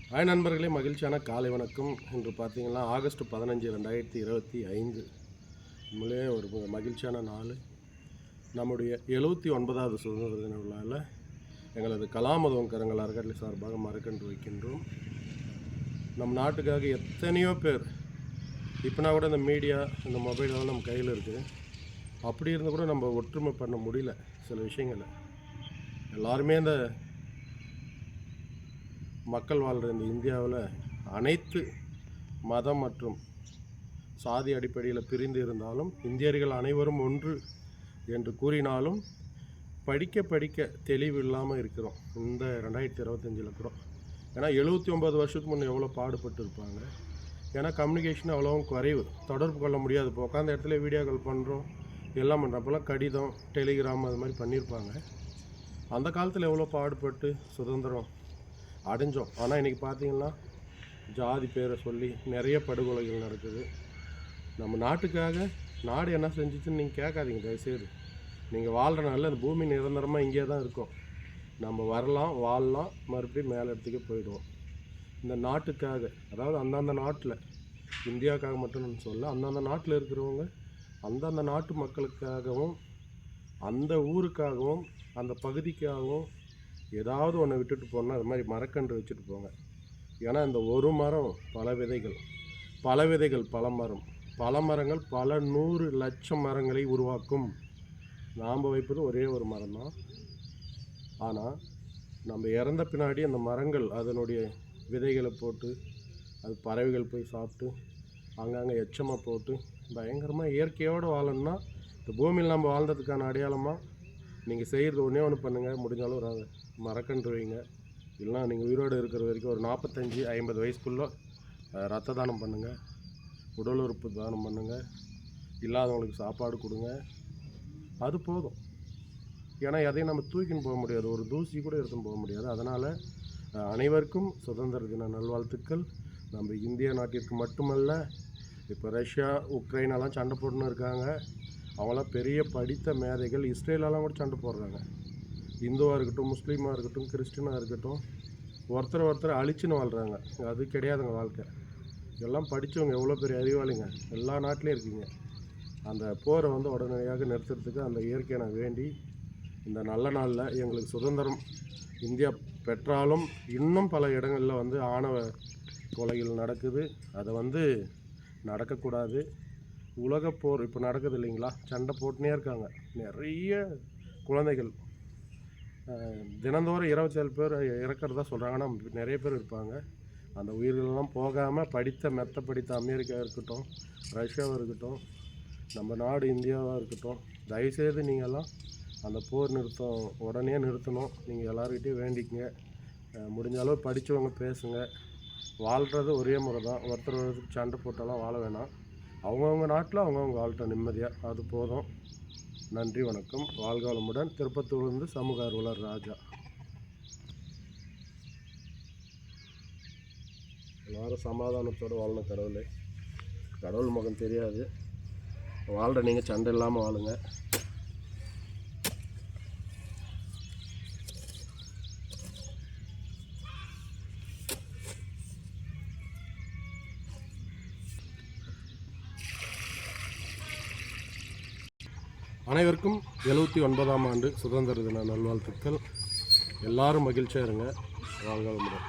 Hi நண்பர்களே, மகிழ்ச்சியான காலை வணக்கம். இன்று பார்த்தீங்கன்னா ஆகஸ்ட் 15, 2025. உண்மையிலே ஒரு மகிழ்ச்சியான நாள். நம்முடைய 79வது சுதந்திர தின விழாவில் எங்களது கலாமதுவம் கரங்கள் அறக்கட்டளை சார்பாக மரக்கன்று வைக்கின்றோம். நம் நாட்டுக்காக எத்தனையோ பேர், இப்போனா கூட இந்த மீடியா இந்த மொபைலெல்லாம் நம்ம கையில் இருக்குது. அப்படி இருந்து கூட நம்ம ஒற்றுமை பண்ண முடியல சில விஷயங்களை. எல்லாருமே இந்த மக்கள் வாழ்கிற இந்த இந்தியாவில் அனைத்து மதம் மற்றும் சாதி அடிப்படையில் பிரிந்து இருந்தாலும் இந்தியர்கள் அனைவரும் ஒன்று என்று கூறினாலும் படிக்க தெளிவு இல்லாமல் இருக்கிறோம் இந்த 2025 கூட. ஏன்னா 79 வருஷத்துக்கு முன்னே எவ்வளோ பாடுபட்டு இருப்பாங்க. ஏன்னா கம்யூனிகேஷன் அவ்வளோவும் குறைவு, தொடர்பு கொள்ள முடியாது. இப்போ உட்காந்த இடத்துல வீடியோ கால் பண்ணுறோம், எல்லாம் பண்ணுறப்பெல்லாம் கடிதம், டெலிகிராம் அது மாதிரி பண்ணியிருப்பாங்க. அந்த காலத்தில் எவ்வளோ பாடுபட்டு சுதந்திரம் அடைஞ்சோம். ஆனால் இன்றைக்கி பார்த்தீங்கன்னா ஜாதி பேரை சொல்லி நிறைய படுகொலைகள் நடக்குது. நம்ம நாட்டுக்காக நாடு என்ன செஞ்சிச்சுன்னு நீங்கள் கேட்காதீங்க தயவுசெய்து. நீங்கள் வாழ்கிற நாளில் அந்த பூமி நிரந்தரமாக இங்கே தான் இருக்கும். நம்ம வரலாம், வாழலாம், மறுபடியும் மேலே இடத்துக்கே போயிடுவோம். இந்த நாட்டுக்காக, அதாவது அந்தந்த நாட்டில், இந்தியாவுக்காக மட்டும் நான் சொல்ல, அந்தந்த நாட்டில் இருக்கிறவங்க அந்தந்த நாட்டு மக்களுக்காகவும் அந்த ஊருக்காகவும் அந்த பகுதிக்காகவும் ஏதாவது ஒன்று விட்டுட்டு போனால் அது மாதிரி மரக்கன்று வச்சுட்டு போங்க. ஏன்னா இந்த ஒரு மரம் பல விதைகள், பல விதைகள் பல மரம், பல மரங்கள் பல 100 லட்சம் மரங்களை உருவாக்கும். நாம் வைப்பது ஒரே ஒரு மரம் தான். ஆனால் நம்ம இறந்த பின்னாடி அந்த மரங்கள் அதனுடைய விதைகளை போட்டு அது பறவைகள் போய் சாப்பிட்டு அங்கங்கே எச்சமாக போட்டு பயங்கரமாக இயற்கையோடு வாழணும்னா இந்த பூமியில் நம்ம வாழ்ந்ததுக்கான அடையாளமாக நீங்கள் செய்கிறது ஒன்று பண்ணுங்கள். முடிஞ்சாலும் ஒரு மரக்கன்று வைங்க. இல்லைனா நீங்கள் உயிரோடு இருக்கிற வரைக்கும் ஒரு 45-50 வயசுக்குள்ளே ரத்த தானம் பண்ணுங்கள், உடல் உறுப்பு தானம் பண்ணுங்கள், இல்லாதவங்களுக்கு சாப்பாடு கொடுங்க. அது போதும். ஏன்னா எதையும் நம்ம தூக்கின்னு போக முடியாது, ஒரு தூசி கூட எடுத்துன்னு போக முடியாது. அதனால் அனைவருக்கும் சுதந்திர தின நல்வாழ்த்துக்கள். நம்ம இந்திய நாட்டிற்கு மட்டுமல்ல, இப்போ ரஷ்யா உக்ரைனெல்லாம் சண்டை போட்டுன்னு இருக்காங்க. அவங்களாம் பெரிய படித்த மேதைகள். இஸ்ரேலெல்லாம் கூட சண்டை போடுறாங்க. இந்துவாக இருக்கட்டும், முஸ்லீமாக இருக்கட்டும், கிறிஸ்டினாக இருக்கட்டும், ஒருத்தர் அழிச்சுன்னு வாழ்கிறாங்க. அது கிடையாதுங்க வாழ்க்கை. எல்லாம் படித்தவங்க, எவ்வளோ பெரிய அறிவாளிங்க எல்லா நாட்டிலையும் இருக்கீங்க. அந்த போரை உடனடியாக நிறுத்துறதுக்கு அந்த இயற்கையை நான் வேண்டி, இந்த நல்ல நாளில் எங்களுக்கு சுதந்திரம் இந்தியா பெற்றாலும் இன்னும் பல இடங்களில் ஆணவ கொலைகள் நடக்குது. அதை நடக்கக்கூடாது. உலகப்போர் இப்போ நடக்குது இல்லைங்களா, சண்டை போட்டுனே இருக்காங்க. நிறைய குழந்தைகள் தினந்தோறும் 27 பேர் இறக்கிறதா சொல்கிறாங்க. ஆனால் நிறைய பேர் இருப்பாங்க. அந்த உயிர்களெல்லாம் போகாமல் மெத்த படித்த அமெரிக்கா இருக்கட்டும், ரஷ்யாவாக இருக்கட்டும், நம்ம நாடு இந்தியாவாக இருக்கட்டும், தயவுசெய்து நீங்கள்லாம் அந்த போர் நிறுத்தம் உடனே நிறுத்தணும். நீங்கள் எல்லாருக்கிட்டையும் வேண்டிக்கங்க. முடிஞ்ச அளவு படித்தவங்க பேசுங்க. வாழ்கிறது ஒரே முறை தான். ஒருத்தருக்கு சண்டை போட்டாலாம் வாழ வேணாம். அவங்கவுங்க நாட்டில் அவங்கவுங்க வாழ்கிட்ட நிம்மதியாக, அது போதும். நன்றி, வணக்கம், வாழ்க வளமுடன். திருப்பத்தூர்லேருந்து சமூக ஆர்வலர் ராஜா. எல்லாரும் சமாதானத்தோடு வாழணும். கடவுள் முகம் தெரியாது. வாழ்கிற நீங்கள் சண்டை இல்லாமல் வாழுங்க. அனைவருக்கும் 79ஆம் ஆண்டு சுதந்திர தின நல்வாழ்த்துக்கள். எல்லாரும் மகிழ்ச்சியாக இருங்க. வாழ்க வளமுடன்.